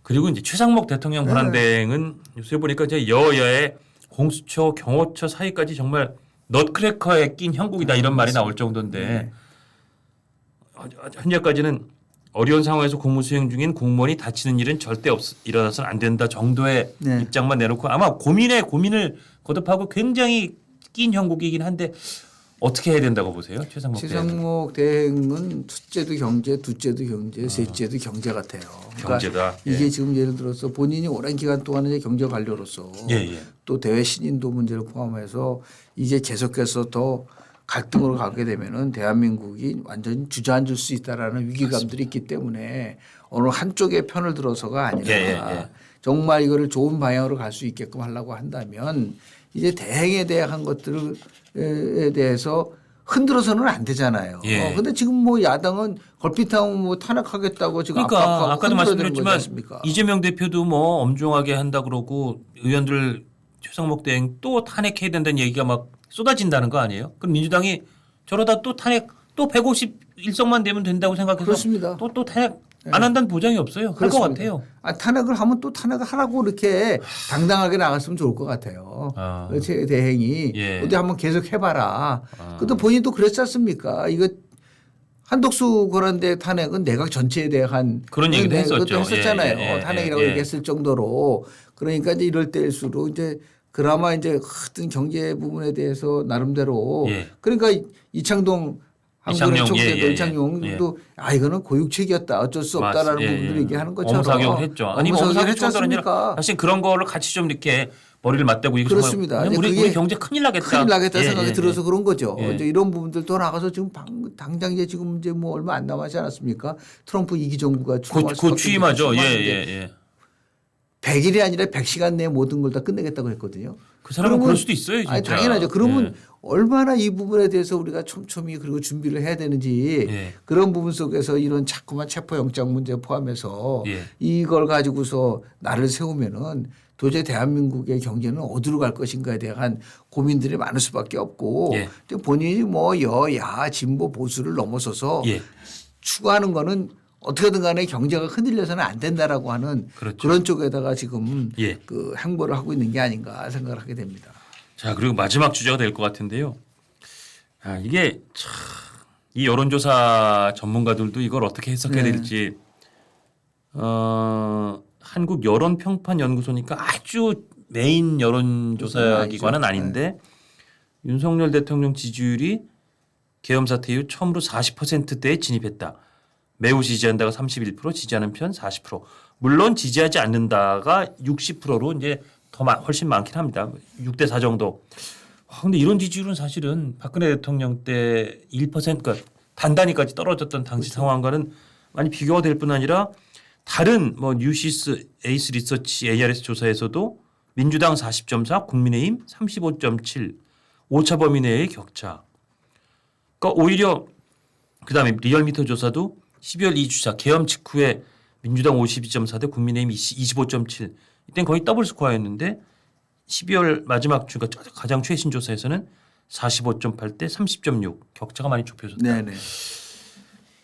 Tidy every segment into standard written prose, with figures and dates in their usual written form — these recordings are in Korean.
그리고 이제 최상목 대통령 권한대행은 요새 보니까 이제 여야의 공수처, 경호처 사이까지 정말 넛크래커에 낀 형국이다 이런 말이 나올 정도인데 현재까지는 어려운 상황에서 공무 수행 중인 공무원이 다치는 일은 절대 일어나서는 안 된다 정도의 입장만 내놓고 아마 고민을 거듭하고 굉장히 낀 형국이긴 한데 어떻게 해야 된다고 보세요? 최상목 대행은 첫째도 경제, 둘째도 경제, 셋째도 경제 같아요. 그러니까 경제다. 이게 지금 예를 들어서 본인이 오랜 기간 동안은 이제 경제 관료로서 또 대외 신인도 문제를 포함해서 이제 계속해서 더 갈등으로 가게 되면은 대한민국이 완전히 주저앉을 수 있다라는 위기감들이 있기 때문에 어느 한쪽의 편을 들어서가 아니라 정말 이거를 좋은 방향으로 갈 수 있게끔 하려고 한다면 이제 대행에 대한 것들에 대해서 흔들어서는 안 되잖아요. 그런데 지금 뭐 야당은 걸핏하면 뭐 탄핵하겠다고 지금 그러니까 아까도 말씀드렸지만 이재명 대표도 뭐 엄중하게 한다 그러고 의원들 최상목 대행 또 탄핵해야 된다는 얘기가 막 쏟아진다는 거 아니에요? 그럼 민주당이 저러다 또 탄핵 또 151석만 되면 된다고 생각해서 그렇습니다. 또 탄핵 안 한다는 보장이 없어요. 할 것 같아요. 탄핵을 하면 또 탄핵을 하라고 이렇게 당당하게 나갔으면 좋을 것 같아요. 최 대행이 어디 한번 계속 해봐라. 그것도 본인도 그랬지 않습니까? 이거 한덕수 권한대 탄핵은 내각 전체에 대한 그런 얘기도 했었죠. 했었잖아요. 탄핵이라고 얘기했을 정도로 그러니까 이제 이럴 때일수록 이제 그나마 이제 어떤 경제 부분에 대해서 나름대로 그러니까 이창용 이창용도 이거는 고육책이었다 어쩔 수 없다라는 부분들을 얘기하는 것처럼 엄사격을 했죠. 아니 엄사격 정도는 아니라 사실 그런 거를 같이 좀 이렇게 머리를 맞대고 그렇습니다. 우리 경제 큰일 나겠다. 생각이 들어서 그런 거죠. 이제 이런 부분들 더 나가서 지금 당장 이제 지금 이제 뭐 얼마 안 남았지 않았습니까? 트럼프 2기 정부가 곧 취임하죠. 100일이 아니라 100시간 내에 모든 걸 다 끝내겠다고 했거든요. 그 사람은 그럴 수도 있어요. 진짜. 아니, 당연하죠. 그러면 얼마나 이 부분에 대해서 우리가 촘촘히 그리고 준비를 해야 되는지 그런 부분 속에서 이런 자꾸만 체포영장 문제 포함해서 이걸 가지고서 나를 세우면은 도저히 대한민국의 경제는 어디로 갈 것인가에 대한 고민들이 많을 수밖에 없고 본인이 뭐 여야 진보 보수를 넘어서서 추구하는 거는 어떻게든 간에 경제가 흔들려서는 안 된다라고 하는 그런 쪽에다가 지금 그 행보를 하고 있는 게 아닌가 생각을 하게 됩니다. 자, 그리고 마지막 주제가 될 것 같은데요. 이게 참 이 여론조사 전문가들도 이걸 어떻게 해석해야 될지 한국 여론평판연구소니까 아주 메인 여론조사 기관은 아닌데 윤석열 대통령 지지율이 계엄 사태 이후 처음으로 40%대에 진입했다. 매우 지지한다가 31%, 지지하는 편 40%. 물론 지지하지 않는다가 60%로 이제 더 훨씬 많긴 합니다. 6대 4 정도. 근데 이런 지지율은 사실은 박근혜 대통령 때 1% 그러니까 단단히까지 떨어졌던 당시 상황과는 많이 비교가 될 뿐 아니라 다른 뭐 뉴시스, 에이스 리서치, ARS 조사에서도 민주당 40.4, 국민의힘 35.7, 오차 범위 내의 격차. 그러니까 오히려 그다음에 리얼미터 조사도 12월 2주차 계엄 직후에 민주당 52.4 대 국민의힘 25.7 이때는 거의 더블 스코어였는데 12월 마지막 주 그러니까 가장 최신 조사에서는 45.8 대 30.6 격차가 많이 좁혀졌다. 네네.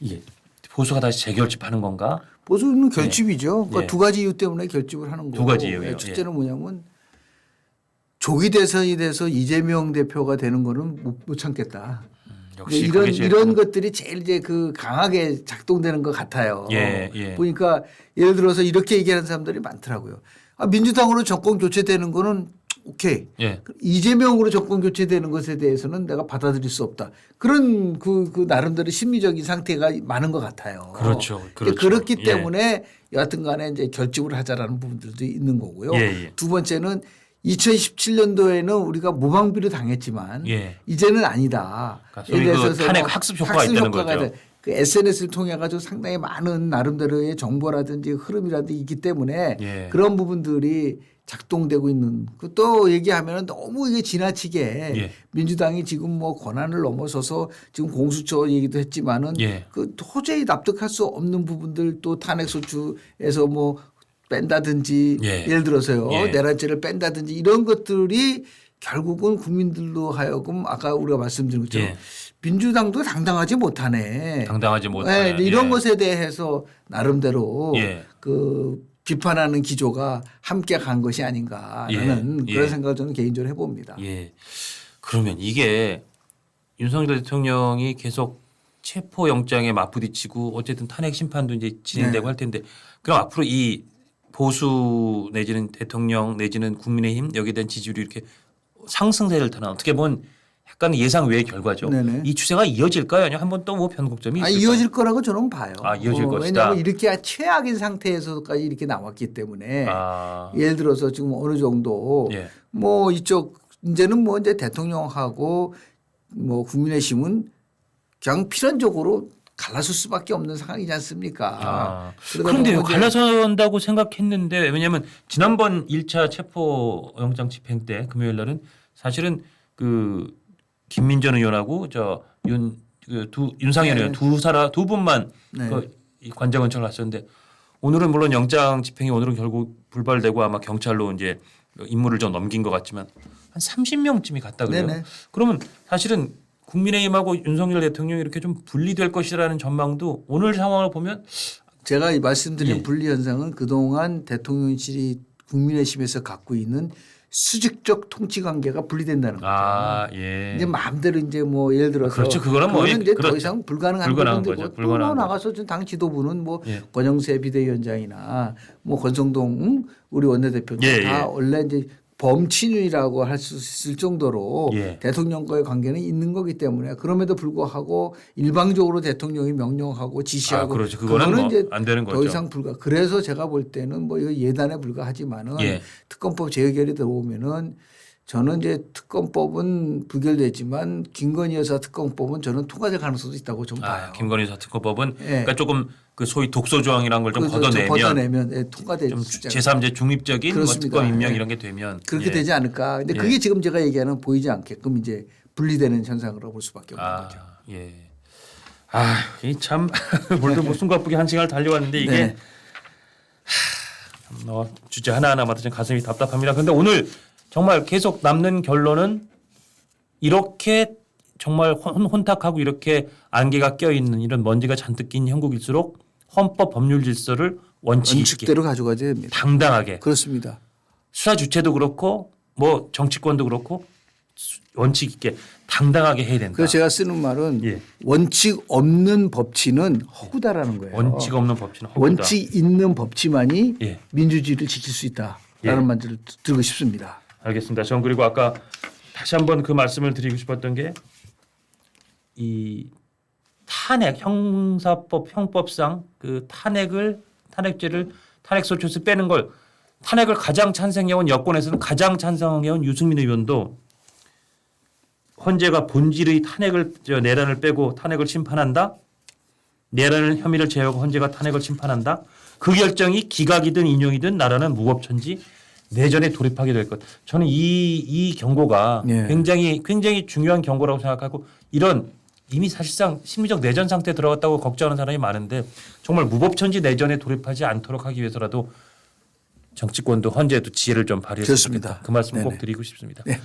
예. 보수가 다시 재결집하는 건가? 보수는 결집이죠. 그러니까 두 가지 이유 때문에 결집을 하는 거고. 두 가지 이유예요. 첫째는 뭐냐면 조기 대선이 돼서 이재명 대표가 되는 거는 못 참겠다. 역시 이런 것들이 제일 이제 그 강하게 작동되는 것 같아요. 보니까 예를 들어서 이렇게 얘기하는 사람들이 많더라고요. 민주당으로 정권 교체되는 거는 오케이. 이재명으로 정권 교체되는 것에 대해서는 내가 받아들일 수 없다. 그런 그 나름대로 심리적인 상태가 많은 것 같아요. 그렇죠. 그렇기 때문에 여하튼 간에 이제 결집을 하자라는 부분들도 있는 거고요. 두 번째는 2017년도에는 우리가 무방비로 당했지만 이제는 아니다. 예를 들어서 탄핵 학습 효과가 있다는 거죠. 그 SNS를 통해 가지고 상당히 많은 나름대로의 정보라든지 흐름이라든지 있기 때문에 그런 부분들이 작동되고 있는 또 얘기하면 너무 이게 지나치게 민주당이 지금 뭐 권한을 넘어서서 지금 공수처 얘기도 했지만은 그 도저히 납득할 수 없는 부분들 또 탄핵소추에서 뭐 뺀다든지 예를 들어서요 내란죄를 뺀다든지 이런 것들이 결국은 국민들로 하여금 아까 우리가 말씀드린 것처럼 민주당도 당당하지 못하네. 당당하지 못하네. 이런 것에 대해서 나름대로 그 비판하는 기조가 함께 간 것이 아닌가라는 예. 그런 생각을 저는 개인적으로 해봅니다. 예. 그러면 이게 윤석열 대통령이 계속 체포 영장에 맞부딪히고 어쨌든 탄핵 심판도 이제 진행되고 네. 할 텐데 그럼 앞으로 이 보수 내지는 대통령 내지는 국민의힘 여기에 대한 지지율이 이렇게 상승세를 타나 어떻게 보면 약간 예상 외의 결과죠. 네네. 이 추세가 이어질까요? 아니면 한번 또 뭐 변곡점이 있을까요? 이어질 거라고 저는 봐요. 이어질 것이다. 왜냐하면 이렇게 최악인 상태에서까지 이렇게 나왔기 때문에 예를 들어서 지금 어느 정도 예. 뭐 이쪽 이제는 뭐 이제 대통령하고 뭐 국민의힘은 그냥 필연적으로 갈라설 수밖에 없는 상황이지 않습니까? 그러다 그런데요. 보면 이제 갈라선다고 생각했는데 왜냐하면 지난번 1차 체포 영장 집행 때 금요일 날은 사실은 그 김민전 의원하고 윤상현 네. 의원 두 분만 네. 이 관장원청을 했었는데 오늘은 물론 영장 집행이 오늘은 결국 불발되고 아마 경찰로 이제 임무를 좀 넘긴 것 같지만 한 30명쯤이 갔다 그래요. 네네. 그러면 사실은 국민의힘하고 윤석열 대통령이 이렇게 좀 분리될 것이라는 전망도 오늘 상황을 보면 제가 이 말씀드린 예. 분리 현상은 그동안 대통령실이 국민의힘에서 갖고 있는 수직적 통치 관계가 분리된다는 거죠. 예. 이제 마음대로 이제 뭐 예를 들어서 그렇죠. 그거는 뭐 이제 그렇죠. 더 이상 불가능한 불가능한 거죠. 거죠. 또 불가능한 나가서 지금 당 지도부는 뭐 예. 권영세 비대위원장이나 뭐 권성동 우리 원내대표 예, 다 예. 원래 이제 범친윤이라고 할 수 있을 정도로 예. 대통령과의 관계는 있는 거기 때문에 그럼에도 불구하고 일방적으로 대통령이 명령하고 지시하고 그렇죠. 그거는 뭐 이제 안 되는 더 거죠. 이상 불가. 그래서 제가 볼 때는 뭐 이거 예단에 불과하지만은 예. 특검법 재의결이 들어오면은 저는 이제 특검법은 부결되지만 김건희 여사 특검법은 저는 통과될 가능성도 있다고 좀 봐요. 김건희 여사 특검법은 예. 그러니까 조금 그 소위 독소조항이라는 걸 좀 그래서 걷어내면 예, 통과될 좀 숫자가. 제3제 중립적인 뭐 그렇습니다. 특검 임명 예. 이런 게 되면 그렇게 예. 되지 않을까. 근데 예. 그게 지금 제가 얘기하는 보이지 않게끔 이제 분리되는 현상으로 볼 수밖에 없는 거죠. 예. 이참 오늘도 뭐 숨가쁘게 한 시간을 달려왔는데 이게 네. 주제 하나하나마다 좀 가슴이 답답합니다. 그런데 오늘 정말 계속 남는 결론은 이렇게 정말 혼탁하고 이렇게 안개가 껴있는 이런 먼지가 잔뜩 낀 형국일수록 헌법 법률 질서를 원칙 있게 원칙대로 가져가야 됩니다. 당당하게 그렇습니다. 수사 주체도 그렇고 뭐 정치권도 그렇고 원칙 있게 당당하게 해야 된다. 그래서 제가 쓰는 말은 예. 원칙 없는 법치는 허구다라는 거예요. 원칙 없는 법치는 허구다. 원칙 있는 법치만이 예. 민주주의를 지킬 수 있다라는 예. 말들을 들고 싶습니다. 알겠습니다. 전 그리고 아까 다시 한번 그 말씀을 드리고 싶었던 게 이 탄핵 형사법 형법상 그 탄핵죄를 탄핵소추에서 빼는 걸 탄핵을 가장 찬성해온 여권에서는 가장 찬성해온 유승민 의원도 헌재가 본질의 내란을 빼고 탄핵을 심판한다. 내란을 혐의를 제외하고 헌재가 탄핵을 심판한다. 그 결정이 기각이든 인용이든 나라는 무법천지 내전에 돌입하게 될 것. 저는 이 경고가 예. 굉장히 중요한 경고라고 생각하고 이런 이미 사실상 심리적 내전 상태에 들어갔다고 걱정하는 사람이 많은데 정말 무법천지 내전에 돌입하지 않도록 하기 위해서라도 정치권도 헌재도 지혜를 좀 발휘했으면 그렇습니다. 좋겠다. 그 말씀 꼭 네네. 드리고 싶습니다. 네.